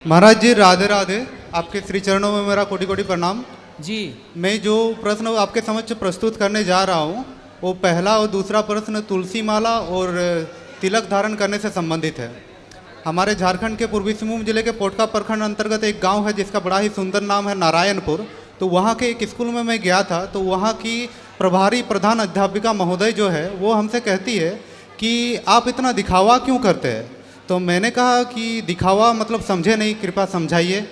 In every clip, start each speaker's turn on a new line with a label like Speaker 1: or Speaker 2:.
Speaker 1: महाराज जी राधे राधे। आपके श्री चरणों में मेरा कोटि कोटि प्रणाम
Speaker 2: जी।
Speaker 1: मैं जो प्रश्न आपके समक्ष प्रस्तुत करने जा रहा हूँ वो पहला और दूसरा प्रश्न तुलसी माला और तिलक धारण करने से संबंधित है। हमारे झारखंड के पूर्वी सिंहभूम जिले के पोटका प्रखंड अंतर्गत एक गांव है जिसका बड़ा ही सुंदर नाम है नारायणपुर। तो वहाँ के एक स्कूल में मैं गया था, तो वहाँ की प्रभारी प्रधान अध्यापिका महोदय जो है वो हमसे कहती है कि आप इतना दिखावा क्यों करते हैं। तो मैंने कहा कि दिखावा मतलब समझे नहीं, कृपया समझाइए।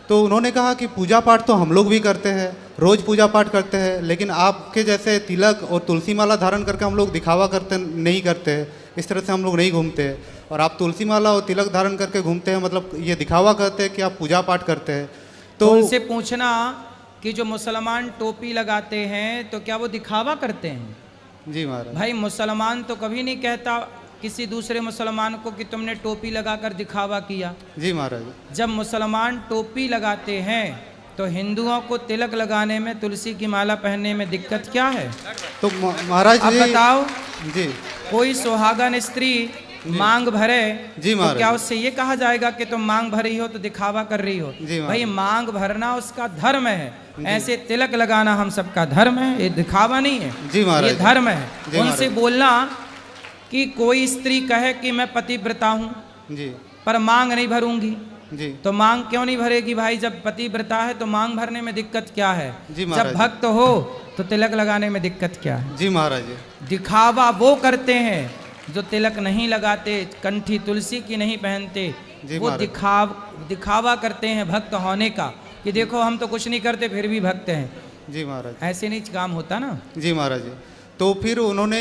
Speaker 1: तो उन्होंने कहा कि पूजा पाठ तो हम लोग भी करते हैं, रोज़ पूजा पाठ करते हैं, लेकिन आपके जैसे तिलक और तुलसी माला धारण करके हम लोग दिखावा करते नहीं करते हैं, इस तरह से हम लोग नहीं घूमते हैं। और आप तुलसी माला और तिलक धारण करके घूमते हैं, मतलब ये दिखावा करते हैं कि आप पूजा पाठ करते हैं।
Speaker 2: तो उनसे पूछना कि जो मुसलमान टोपी लगाते हैं तो क्या वो दिखावा करते हैं?
Speaker 1: जी महाराज।
Speaker 2: भाई मुसलमान तो कभी नहीं कहता किसी दूसरे मुसलमान को कि तुमने टोपी लगाकर दिखावा किया।
Speaker 1: जी महाराज।
Speaker 2: जब मुसलमान टोपी लगाते हैं तो हिंदुओं को तिलक लगाने में, तुलसी की माला पहनने में दिक्कत क्या है?
Speaker 1: तो महाराज
Speaker 2: अब बताओ
Speaker 1: जी,
Speaker 2: कोई सुहागन स्त्री मांग भरे
Speaker 1: जी
Speaker 2: तो क्या उससे ये कहा जाएगा कि तुम मांग भरी हो तो दिखावा कर रही हो? भाई मांग भरना उसका धर्म है, ऐसे तिलक लगाना हम सबका धर्म है, ये दिखावा नहीं है।
Speaker 1: जी महाराज।
Speaker 2: ये धर्म है। उनसे बोलना कि कोई स्त्री कहे कि मैं पतिव्रता हूँ
Speaker 1: जी,
Speaker 2: पर मांग नहीं भरूंगी,
Speaker 1: जी,
Speaker 2: तो मांग क्यों नहीं भरेगी? भाई जब पतिव्रता है तो मांग भरने में दिक्कत क्या है?
Speaker 1: जब
Speaker 2: भक्त हो तो तिलक लगाने में दिक्कत क्या है?
Speaker 1: जी महाराज।
Speaker 2: दिखावा वो करते हैं जो तिलक नहीं लगाते, कंठी तुलसी की नहीं पहनते, वो दिखावा करते हैं भक्त होने का कि देखो हम तो कुछ नहीं करते फिर भी भक्त हैं।
Speaker 1: जी महाराज।
Speaker 2: ऐसे नहीं काम होता ना।
Speaker 1: जी महाराज। तो फिर उन्होंने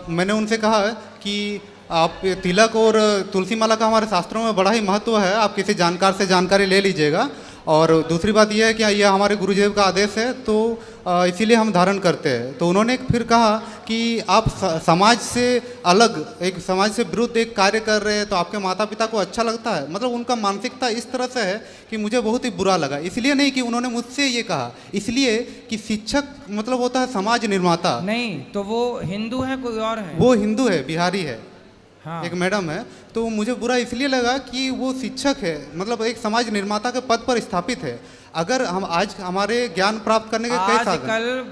Speaker 1: मैंने उनसे कहा कि आप तिलक और तुलसी माला का हमारे शास्त्रों में बड़ा ही महत्व है, आप किसी जानकार से जानकारी ले लीजिएगा। और दूसरी बात यह है कि यह हमारे गुरुदेव का आदेश है, तो इसीलिए हम धारण करते हैं। तो उन्होंने फिर कहा कि आप समाज से अलग, एक समाज से विरुद्ध एक कार्य कर रहे हैं, तो आपके माता पिता को अच्छा लगता है? मतलब उनका मानसिकता इस तरह से है कि मुझे बहुत ही बुरा लगा। इसलिए नहीं कि उन्होंने मुझसे ये कहा, इसलिए कि शिक्षक मतलब होता है समाज निर्माता।
Speaker 2: नहीं तो वो हिंदू है कोई और है?
Speaker 1: वो हिंदू है, बिहारी है।
Speaker 2: हाँ।
Speaker 1: एक मैडम है। तो मुझे बुरा इसलिए लगा कि वो शिक्षक है, मतलब एक समाज निर्माता के पद पर स्थापित है। अगर हम आज हमारे ज्ञान प्राप्त करने के कई साधन।
Speaker 2: आजकल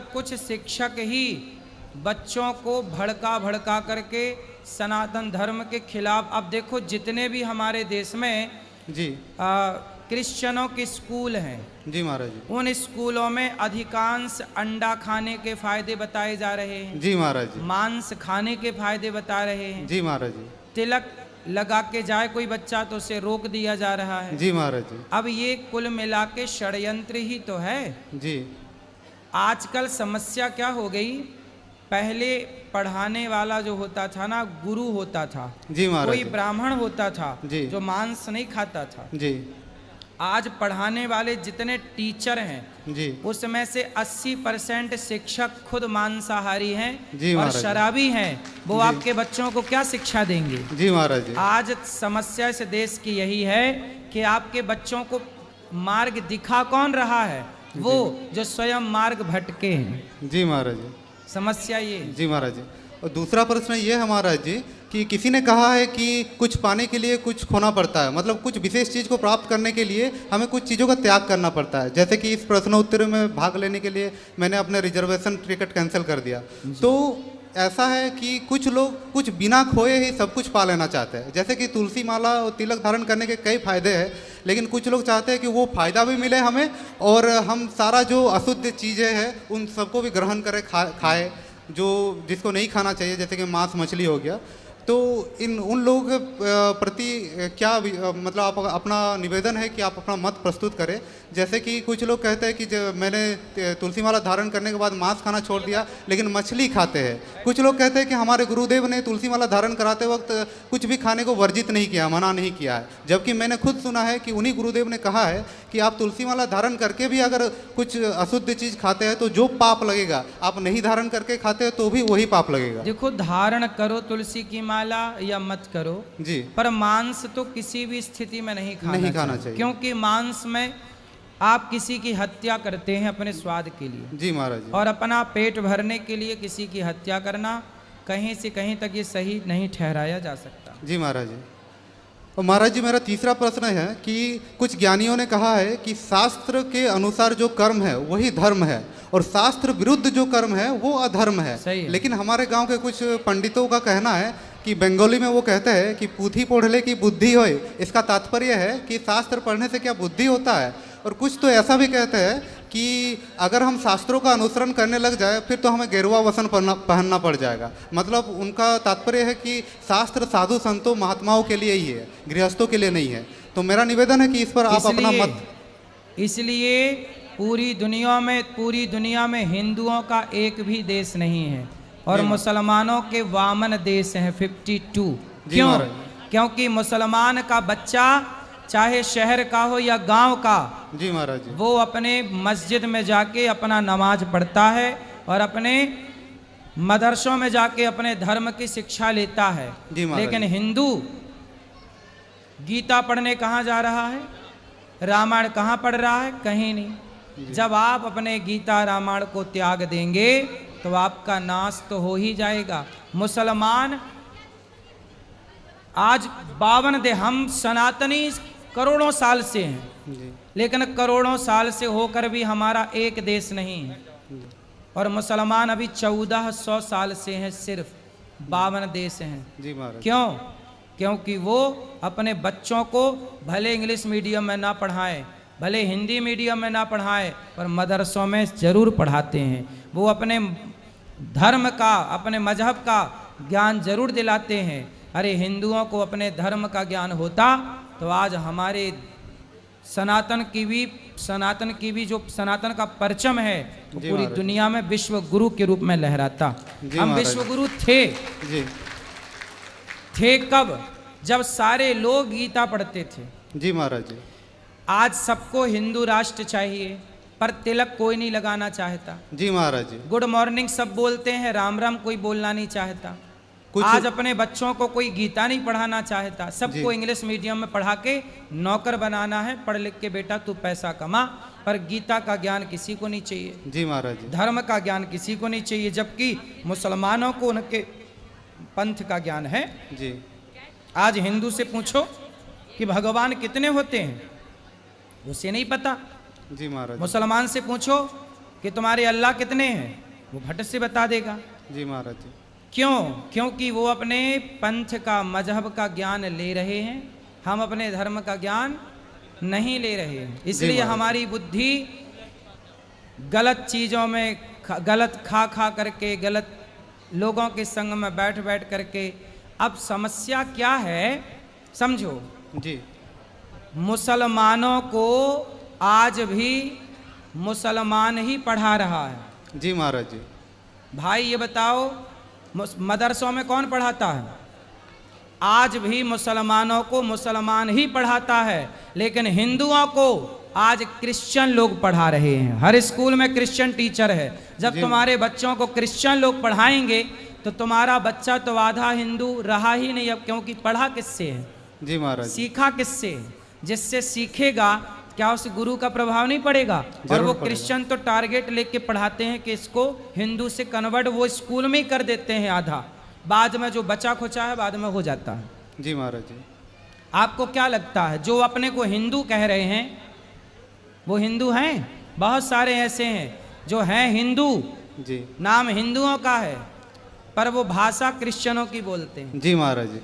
Speaker 2: कुछ शिक्षक ही बच्चों को भड़का करके सनातन धर्म के खिलाफ। अब देखो जितने भी हमारे देश में
Speaker 1: जी
Speaker 2: क्रिश्चियनों के स्कूल हैं,
Speaker 1: जी महाराज,
Speaker 2: उन स्कूलों में अधिकांश अंडा खाने के फायदे बताए जा रहे हैं।
Speaker 1: जी महाराज।
Speaker 2: मांस खाने के फायदे बता रहे हैं।
Speaker 1: जी महाराज।
Speaker 2: तिलक लगा के जाए कोई बच्चा तो उसे रोक दिया जा रहा है।
Speaker 1: जी महाराज।
Speaker 2: अब ये कुल मिला के षड्यंत्र ही तो है।
Speaker 1: जी।
Speaker 2: आजकल समस्या क्या हो गई, पहले पढ़ाने वाला जो होता था ना, गुरु होता था।
Speaker 1: जी महाराज।
Speaker 2: कोई ब्राह्मण होता था
Speaker 1: जी,
Speaker 2: जो मांस नहीं खाता था।
Speaker 1: जी।
Speaker 2: आज पढ़ाने वाले जितने टीचर हैं
Speaker 1: जी,
Speaker 2: उसमें से 80% शिक्षक खुद मांसाहारी हैं
Speaker 1: जी
Speaker 2: और शराबी हैं। वो आपके बच्चों को क्या शिक्षा देंगे?
Speaker 1: जी महाराज।
Speaker 2: आज समस्या इस देश की यही है कि आपके बच्चों को मार्ग दिखा कौन रहा है? वो जो स्वयं मार्ग भटके हैं।
Speaker 1: जी महाराज।
Speaker 2: समस्या ये।
Speaker 1: जी महाराज। और दूसरा प्रश्न ये है महाराज जी कि किसी ने कहा है कि कुछ पाने के लिए कुछ खोना पड़ता है, मतलब कुछ विशेष चीज़ को प्राप्त करने के लिए हमें कुछ चीज़ों का त्याग करना पड़ता है। जैसे कि इस प्रश्नोत्तरी में भाग लेने के लिए मैंने अपने रिजर्वेशन टिकट कैंसिल कर दिया। तो ऐसा है कि कुछ लोग कुछ बिना खोए ही सब कुछ पा लेना चाहते हैं। जैसे कि तुलसी माला और तिलक धारण करने के कई फायदे हैं, लेकिन कुछ लोग चाहते हैं कि वो फ़ायदा भी मिले हमें और हम सारा जो अशुद्ध चीज़ें हैं उन सबको भी ग्रहण करें, खाए जो जिसको नहीं खाना चाहिए, जैसे कि मांस मछली हो गया। तो उन लोगों के प्रति क्या मतलब आप अपना निवेदन है कि आप अपना मत प्रस्तुत करें। जैसे कि कुछ लोग कहते हैं कि मैंने तुलसी माला धारण करने के बाद मांस खाना छोड़ दिया लेकिन मछली खाते हैं। कुछ लोग कहते हैं कि हमारे गुरुदेव ने तुलसी माला धारण कराते वक्त कुछ भी खाने को वर्जित नहीं किया, मना नहीं किया है। जबकि मैंने खुद सुना है कि उन्हीं गुरुदेव ने कहा है कि आप तुलसी माला धारण करके भी अगर कुछ अशुद्ध चीज़ खाते हैं तो जो पाप लगेगा, आप नहीं धारण करके खाते हैं तो भी वही पाप लगेगा।
Speaker 2: देखो धारण करो तुलसी की माला या मत करो
Speaker 1: जी,
Speaker 2: पर मांस तो किसी भी स्थिति में नहीं खाना चाहिए। क्योंकि मांस में आप किसी की हत्या करते हैं अपने स्वाद के लिए।
Speaker 1: जी महाराज।
Speaker 2: और अपना पेट भरने के लिए किसी की हत्या करना कहीं से कहीं तक ये सही नहीं ठहराया जा सकता।
Speaker 1: जी महाराज। और महाराज जी मेरा तीसरा प्रश्न है कि कुछ ज्ञानियों ने कहा है कि शास्त्र के अनुसार जो कर्म है वही धर्म है और शास्त्र विरुद्ध जो कर्म है वो अधर्म है।
Speaker 2: सही है।
Speaker 1: लेकिन हमारे गांव के कुछ पंडितों का कहना है कि बंगाली में वो कहते हैं कि पूथी पढ़ले की बुद्धि होए, इसका तात्पर्य है कि शास्त्र पढ़ने से क्या बुद्धि होता है। और कुछ तो ऐसा भी कहते हैं कि अगर हम शास्त्रों का अनुसरण करने लग जाए फिर तो हमें गेरुआ वस्त्र पहनना पड़ जाएगा। मतलब उनका तात्पर्य है कि शास्त्र साधु संतों महात्माओं के लिए ही है, गृहस्थों के लिए नहीं है। तो मेरा निवेदन है कि इस पर आप अपना मत।
Speaker 2: इसलिए पूरी दुनिया में हिंदुओं का एक भी देश नहीं है और मुसलमानों के वामन देश हैं 52। क्यों? क्योंकि मुसलमान का बच्चा चाहे शहर का हो या गांव का,
Speaker 1: जी महाराज जी,
Speaker 2: वो अपने मस्जिद में जाके अपना नमाज पढ़ता है और अपने मदरसों में जाके अपने धर्म की शिक्षा लेता है। लेकिन हिंदू गीता पढ़ने कहाँ जा रहा है, रामायण कहाँ पढ़ रहा है? कहीं नहीं। जब आप अपने गीता रामायण को त्याग देंगे तो आपका नाश तो हो ही जाएगा। मुसलमान आज 52 हम सनातनी करोड़ों साल से हैं, लेकिन करोड़ों साल से होकर भी हमारा एक देश नहीं है। और मुसलमान अभी 1400 साल से हैं, सिर्फ 52 देश हैं।
Speaker 1: जी महाराज।
Speaker 2: क्यों? क्योंकि वो अपने बच्चों को भले इंग्लिश मीडियम में ना पढ़ाएं, भले हिंदी मीडियम में ना पढ़ाएं, पर मदरसों में जरूर पढ़ाते हैं। वो अपने धर्म का, अपने मजहब का ज्ञान जरूर दिलाते हैं। अरे हिंदुओं को अपने धर्म का ज्ञान होता तो आज हमारे सनातन की भी जो सनातन का परचम है तो पूरी दुनिया में विश्व गुरु के रूप में लहराता। हम विश्व गुरु थे कब? जब सारे लोग गीता पढ़ते थे।
Speaker 1: जी महाराज जी।
Speaker 2: आज सबको हिंदू राष्ट्र चाहिए पर तिलक कोई नहीं लगाना चाहता।
Speaker 1: जी महाराज जी।
Speaker 2: गुड मॉर्निंग सब बोलते हैं, राम राम कोई बोलना नहीं चाहता। आज अपने बच्चों को कोई गीता नहीं पढ़ाना चाहता, सबको इंग्लिश मीडियम में पढ़ा के नौकर बनाना है। पढ़ लिख के बेटा तू पैसा कमा, पर गीता का ज्ञान किसी को नहीं चाहिए।
Speaker 1: जी महाराज जी।
Speaker 2: धर्म का ज्ञान किसी को नहीं चाहिए, जबकि मुसलमानों को उनके पंथ का ज्ञान है।
Speaker 1: जी।
Speaker 2: आज हिंदू से पूछो कि भगवान कितने होते हैं, उसे नहीं पता।
Speaker 1: जी महाराज।
Speaker 2: मुसलमान से पूछो कि तुम्हारे अल्लाह कितने हैं, वो भट से बता देगा।
Speaker 1: जी महाराज जी।
Speaker 2: क्यों? क्योंकि वो अपने पंथ का, मजहब का ज्ञान ले रहे हैं, हम अपने धर्म का ज्ञान नहीं ले रहे हैं। इसलिए हमारी बुद्धि गलत चीज़ों में, गलत खा करके, गलत लोगों के संग में बैठ करके। अब समस्या क्या है समझो
Speaker 1: जी।
Speaker 2: मुसलमानों को आज भी मुसलमान ही पढ़ा रहा है।
Speaker 1: जी महाराज जी।
Speaker 2: भाई ये बताओ मदरसों में कौन पढ़ाता है? आज भी मुसलमानों को मुसलमान ही पढ़ाता है, लेकिन हिंदुओं को आज क्रिश्चियन लोग पढ़ा रहे हैं। हर स्कूल में क्रिश्चियन टीचर है। जब तुम्हारे बच्चों को क्रिश्चियन लोग पढ़ाएंगे तो तुम्हारा बच्चा तो आधा हिंदू रहा ही नहीं अब, क्योंकि पढ़ा किससे है?
Speaker 1: जी महाराज।
Speaker 2: सीखा किससे? जिससे सीखेगा क्या उस गुरु का प्रभाव नहीं पड़ेगा? और वो क्रिश्चियन तो टारगेट लेके पढ़ाते हैं कि इसको हिंदू से कन्वर्ट वो स्कूल में ही कर देते हैं आधा, बाद में जो बचा खुचा है बाद में हो जाता है।
Speaker 1: जी महाराज जी।
Speaker 2: आपको क्या लगता है जो अपने को हिंदू कह रहे हैं वो हिंदू हैं? बहुत सारे ऐसे हैं जो हैं हिंदू,
Speaker 1: जी,
Speaker 2: नाम हिंदुओं का है पर वो भाषा क्रिश्चियनों की बोलते हैं।
Speaker 1: जी महाराज जी।